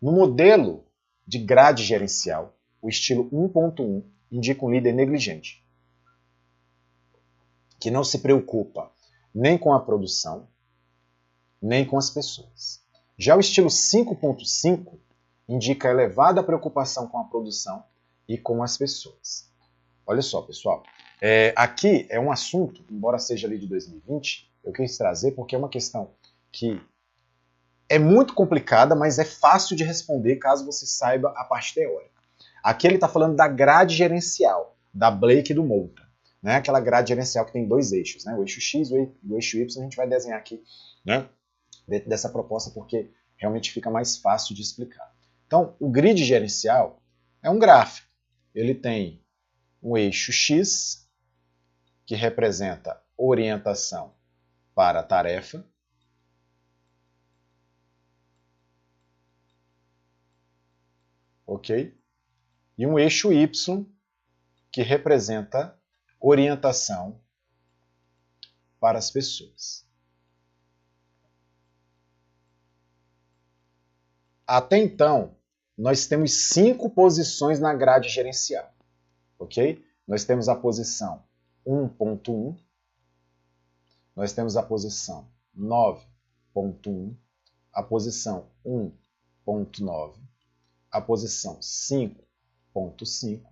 No modelo de grade gerencial, o estilo 1.1 indica um líder negligente, que não se preocupa nem com a produção, nem com as pessoas. Já o estilo 5.5 indica elevada preocupação com a produção e com as pessoas. Olha só, pessoal, aqui é um assunto, embora seja ali de 2020, eu quis trazer porque é uma questão que é muito complicada, mas é fácil de responder caso você saiba a parte teórica. Aqui ele está falando da grade gerencial, da Blake e do Moulton. Né? Aquela grade gerencial que tem dois eixos, né? O eixo X e o eixo Y, a gente vai desenhar aqui, né? Dentro dessa proposta, porque realmente fica mais fácil de explicar. Então, o grid gerencial é um gráfico. Ele tem um eixo X, que representa orientação para a tarefa, ok? E um eixo Y, que representa orientação para as pessoas. Até então, nós temos 5 posições na grade gerencial, ok? Nós temos a posição 1.1, nós temos a posição 9.1, a posição 1.9, a posição 5.5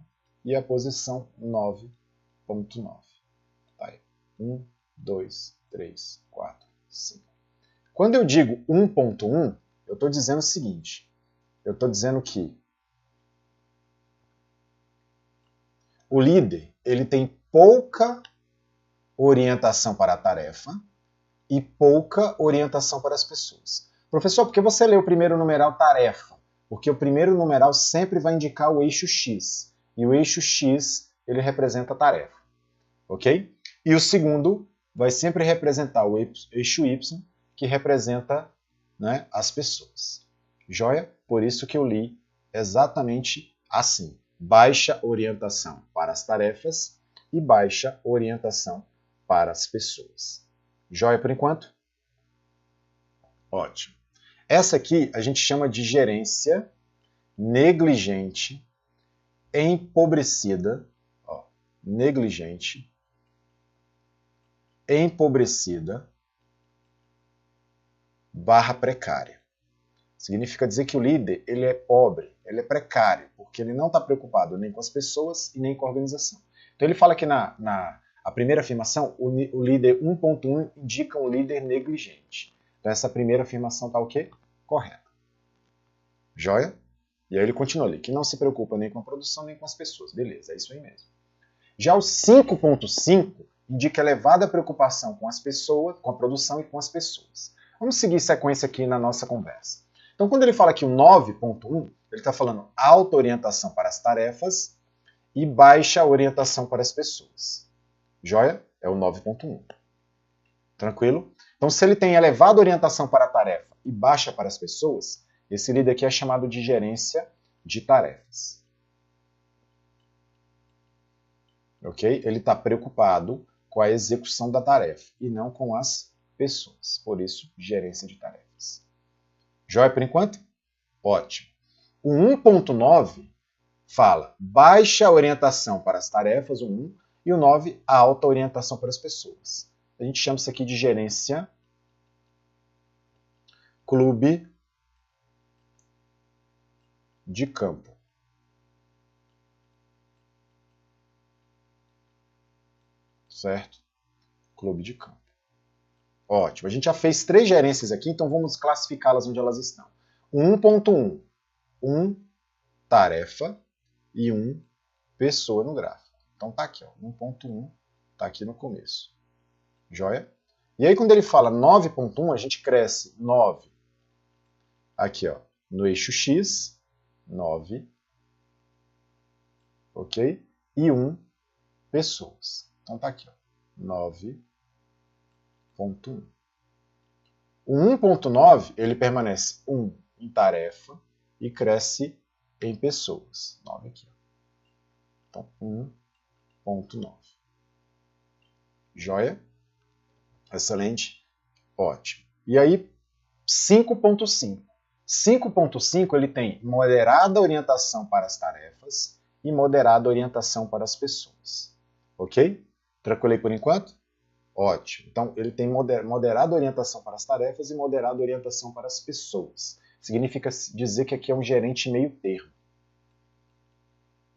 e a posição 9.9. Tá aí. 1, 2, 3, 4, 5. Quando eu digo 1.1, eu estou dizendo o seguinte, eu estou dizendo que o líder ele tem pouca orientação para a tarefa e pouca orientação para as pessoas. Professor, por que você leu o primeiro numeral tarefa? Porque o primeiro numeral sempre vai indicar o eixo X. E o eixo X ele representa a tarefa. Ok? E o segundo vai sempre representar o eixo Y, que representa, né, as pessoas. Joia? Por isso que eu li exatamente assim. Baixa orientação para as tarefas e baixa orientação para as pessoas. Joia por enquanto? Ótimo. Essa aqui a gente chama de gerência negligente, empobrecida, negligente, empobrecida, barra precária. Significa dizer que o líder ele é pobre, ele é precário, porque ele não está preocupado nem com as pessoas e nem com a organização. Então ele fala que a primeira afirmação, o líder 1.1 indica um líder negligente. Então essa primeira afirmação está o quê? Correta. Joia? E aí ele continua ali, que não se preocupa nem com a produção nem com as pessoas. Beleza, é isso aí mesmo. Já o 5.5 indica elevada preocupação com as pessoas, com a produção e com as pessoas. Vamos seguir sequência aqui na nossa conversa. Então, quando ele fala aqui o 9.1, ele está falando alta orientação para as tarefas e baixa orientação para as pessoas. Joia? É o 9.1. Tranquilo? Então, se ele tem elevada orientação para a tarefa e baixa para as pessoas, esse líder aqui é chamado de gerência de tarefas. Ok? Ele está preocupado com a execução da tarefa e não com as pessoas. Por isso, gerência de tarefas. Joia por enquanto? Ótimo. O 1.9 fala baixa orientação para as tarefas, o 1, e o 9, alta orientação para as pessoas. A gente chama isso aqui de gerência clube de campo. Certo? Clube de campo. Ótimo. A gente já fez 3 gerências aqui, então vamos classificá-las onde elas estão. 1.1, 1 tarefa e 1 pessoa no gráfico. Então tá aqui, ó, 1.1 tá aqui no começo. Joia? E aí quando ele fala 9.1, a gente cresce 9 aqui, ó, no eixo X, 9, ok? E 1 pessoas. Então tá aqui, ó, 9.1. O 1.9, ele permanece 1 em tarefa e cresce em pessoas. 9 aqui, ó. Então, 1.9. Joia? Excelente? Ótimo. E aí, 5.5. 5.5 ele tem moderada orientação para as tarefas e moderada orientação para as pessoas. Ok? Tranquilei por enquanto? Ótimo. Então, ele tem moderada orientação para as tarefas e moderada orientação para as pessoas. Significa dizer que aqui é um gerente meio termo.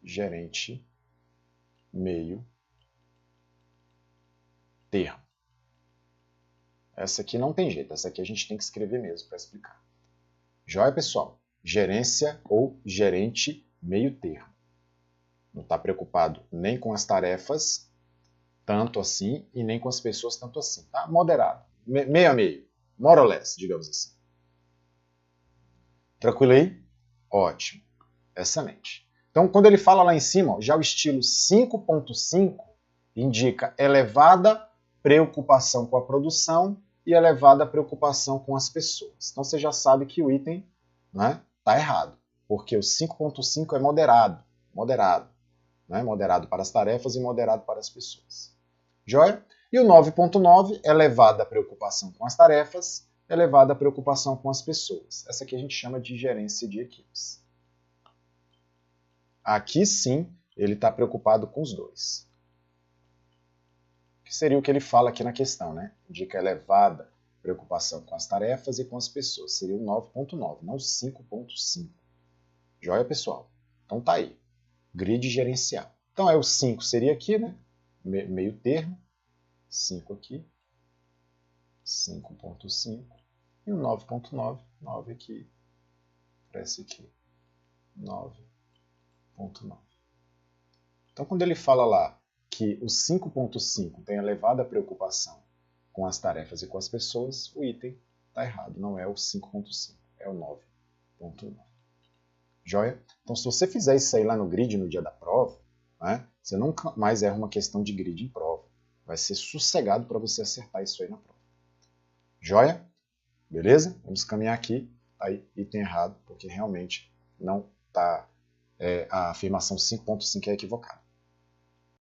Gerente meio termo. Essa aqui não tem jeito, essa aqui a gente tem que escrever mesmo para explicar. Joia, pessoal? Gerência ou gerente meio termo. Não está preocupado nem com as tarefas, tanto assim, e nem com as pessoas, tanto assim. Tá? Moderado. Meio a meio. More or less, digamos assim. Tranquilo aí? Ótimo. Excelente. Então, quando ele fala lá em cima, ó, já o estilo 5.5 indica elevada preocupação com a produção e elevada preocupação com as pessoas. Então, você já sabe que o item tá errado, porque o 5.5 é moderado. Moderado para as tarefas e moderado para as pessoas. Joia? E o 9.9, elevada preocupação com as tarefas, elevada preocupação com as pessoas. Essa aqui a gente chama de gerência de equipes. Aqui sim, ele está preocupado com os dois. Que seria o que ele fala aqui na questão, né? Indica elevada preocupação com as tarefas e com as pessoas. Seria o 9.9, não o 5.5. Joia, pessoal? Então tá aí. Grid gerencial. Então o 5 seria aqui, né? Meio termo. 5 aqui. 5.5. E o 9.9. 9 aqui. Para esse aqui. 9.9. Então quando ele fala lá que o 5.5 tem elevada preocupação com as tarefas e com as pessoas, o item está errado. Não é o 5.5, é o 9.9. Joia? Então, se você fizer isso aí lá no grid no dia da prova, né, você nunca mais erra uma questão de grid em prova. Vai ser sossegado para você acertar isso aí na prova. Joia? Beleza? Vamos caminhar aqui. Aí, item errado, porque realmente não está... a afirmação 5.5 é equivocada.